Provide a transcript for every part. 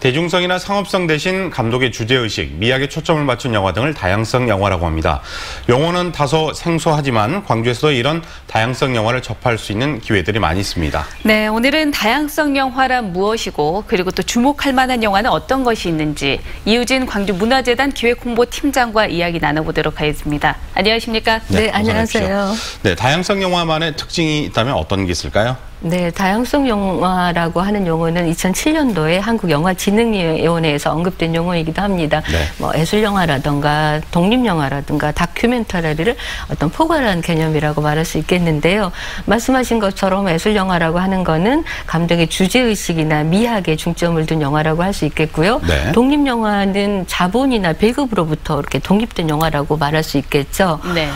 대중성이나 상업성 대신 감독의 주제의식, 미학에 초점을 맞춘 영화 등을 다양성 영화라고 합니다. 용어는 다소 생소하지만 광주에서도 이런 다양성 영화를 접할 수 있는 기회들이 많이 있습니다. 네, 오늘은 다양성 영화란 무엇이고 그리고 또 주목할 만한 영화는 어떤 것이 있는지 이우진 광주문화재단 기획홍보팀장과 이야기 나눠보도록 하겠습니다. 안녕하십니까? 네, 안녕하세요. 네, 다양성 영화만의 특징이 있다면 어떤 게 있을까요? 네, 다양성 영화라고 하는 용어는 2007년도에 한국영화진흥위원회에서 언급된 용어이기도 합니다. 네. 뭐 예술영화라든가 독립영화라든가 다큐멘터리를 어떤 포괄한 개념이라고 말할 수 있겠는데요. 말씀하신 것처럼 예술영화라고 하는 거는 감독의 주제의식이나 미학에 중점을 둔 영화라고 할 수 있겠고요. 네. 독립영화는 자본이나 배급으로부터 이렇게 독립된 영화라고 말할 수 있겠죠. 네.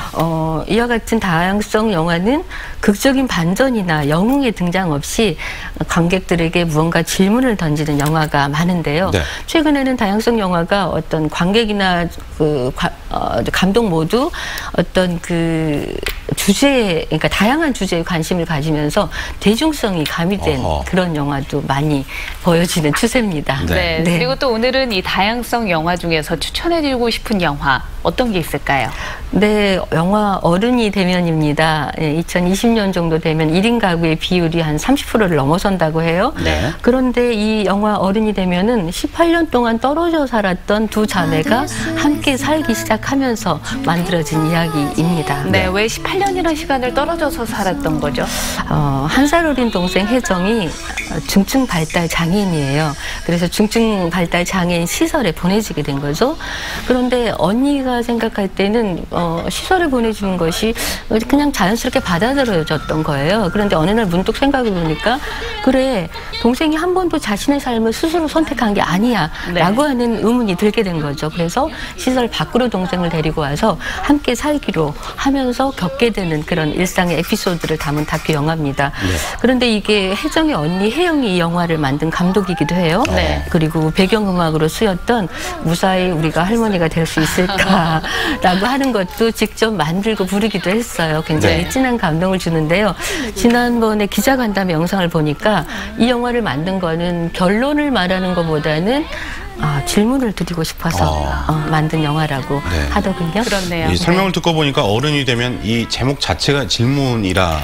이와 같은 다양성 영화는 극적인 반전이나 영웅의 등장 없이 관객들에게 무언가 질문을 던지는 영화가 많은데요. 네. 최근에는 다양성 영화가 어떤 관객이나 감독 모두 어떤 주제에, 그러니까 다양한 주제에 관심을 가지면서 대중성이 가미된 그런 영화도 많이 보여지는 추세입니다. 네. 네. 그리고 또 오늘은 이 다양성 영화 중에서 추천해드리고 싶은 영화 어떤 게 있을까요? 네, 영화 어른이 되면입니다. 2020년 정도 되면 1인 가구의 비율이 한 30%를 넘어선다고 해요. 네. 그런데 이 영화 어른이 되면은 18년 동안 떨어져 살았던 두 자매가 함께 살기 시작하면서 만들어진 이야기입니다. 네, 왜 18년이라는 시간을 떨어져서 살았던 거죠? 한 살 어린 동생 혜정이 중증 발달 장애인이에요. 그래서 중증 발달 장애인 시설에 보내지게 된 거죠. 그런데 언니가 생각할 때는 시설에 보내주는 것이 그냥 자연스럽게 받아들여졌던 거예요. 그런데 어느 날 문득 생각해 보니까 그래, 동생이 한 번도 자신의 삶을 스스로 선택한 게 아니야 라고 하는 의문이 들게 된 거죠. 그래서 시설 밖으로 동생을 데리고 와서 함께 살기로 하면서 겪게 되는 그런 일상의 에피소드를 담은 다큐 영화입니다. 네. 그런데 이게 혜정의 언니 혜영이 이 영화를 만든 감독이기도 해요. 네. 그리고 배경음악으로 쓰였던 무사히 우리가 할머니가 될 수 있을까라고 하는 것도 직접 만들고 부르기도 했어요. 굉장히 네. 진한 감동을 주는데요. 지난번에 기자간담회 영상을 보니까 이 영화를 만든 거는 결론을 말하는 것보다는 질문을 드리고 싶어서 만든 영화라고 하더군요. 그렇네요. 이 설명을 듣고 보니까 어른이 되면 이 제목 자체가 질문이라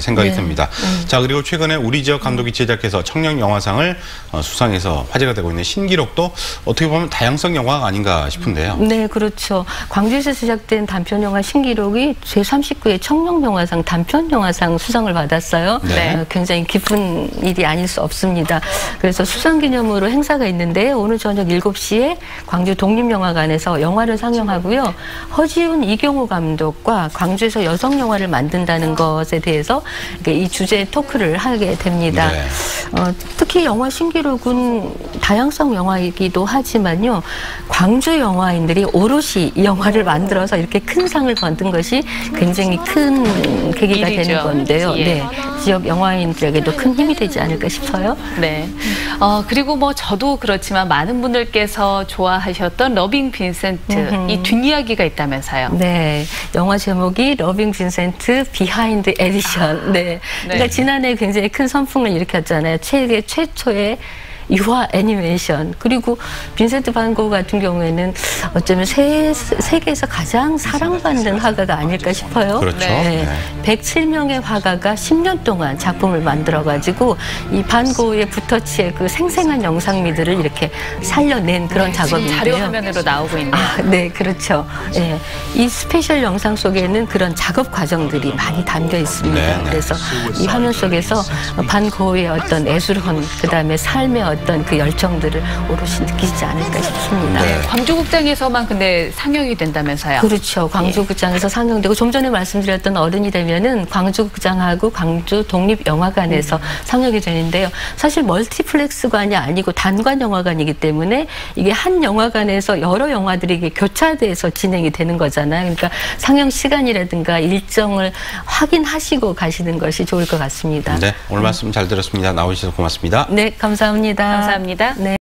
생각이 듭니다. 자, 그리고 최근에 우리 지역 감독이 제작해서 청년 영화상을 수상해서 화제가 되고 있는 신기록도 어떻게 보면 다양성 영화가 아닌가 싶은데요. 네, 그렇죠. 광주에서 시작된 단편영화 신기록이 제39회 청룡영화상 단편영화상 수상을 받았어요. 네. 굉장히 기쁜 일이 아닐 수 없습니다. 그래서 수상기념으로 행사가 있는데 오늘 저녁 7시에 광주 독립영화관에서 영화를 상영하고요. 허지훈, 이경호 감독과 광주에서 여성영화를 만든다는 것에 대해서 이 주제 토크를 하게 됩니다. 네. 특히 영화 신기록은 다양성 영화이기도 하지만요. 광주 영화인들이 오롯이 이 영화를 만들어서 이렇게 큰 상을 거둔 것이 굉장히 큰 계기가 일이죠. 되는 건데요. 예. 네. 지역 영화인들에게도 큰 힘이 되지 않을까 싶어요. 네. 그리고 뭐 저도 그렇지만 많은 분들께서 좋아하셨던 러빙 빈센트 이 뒷이야기가 있다면서요. 네. 영화 제목이 러빙 빈센트 비하인드 에디션. 네. 그러니까 지난해 굉장히 큰 선풍을 일으켰잖아요. 세계 최초의 유화 애니메이션. 그리고 빈센트 반 고흐 같은 경우에는 어쩌면 세계에서 가장 사랑받는 화가가 아닐까 싶어요. 그렇죠. 네. 107명의 화가가 10년 동안 작품을 만들어가지고 이 반 고흐의 붓터치의 그 생생한 영상미들을 이렇게 살려낸 그런 작업인데요. 자료 화면으로 나오고 있네요. 네, 그렇죠. 네. 이 스페셜 영상 속에는 그런 작업 과정들이 많이 담겨 있습니다. 네. 그래서 이 화면 속에서 반 고흐의 어떤 예술혼, 그다음에 삶의 어떤 그 열정들을 오롯이 느끼지 않을까 싶습니다. 네. 광주극장에서만 근데 상영이 된다면서요? 그렇죠. 광주극장에서 상영되고 좀 전에 말씀드렸던 어른이 되면은 광주극장하고 광주 독립영화관에서 상영이 되는데요. 사실 멀티플렉스관이 아니고 단관 영화관이기 때문에 이게 한 영화관에서 여러 영화들이 이게 교차돼서 진행이 되는 거잖아요. 그러니까 상영 시간이라든가 일정을 확인하시고 가시는 것이 좋을 것 같습니다. 네, 오늘 말씀 잘 들었습니다. 나오셔서 고맙습니다. 네, 감사합니다. 감사합니다. 네.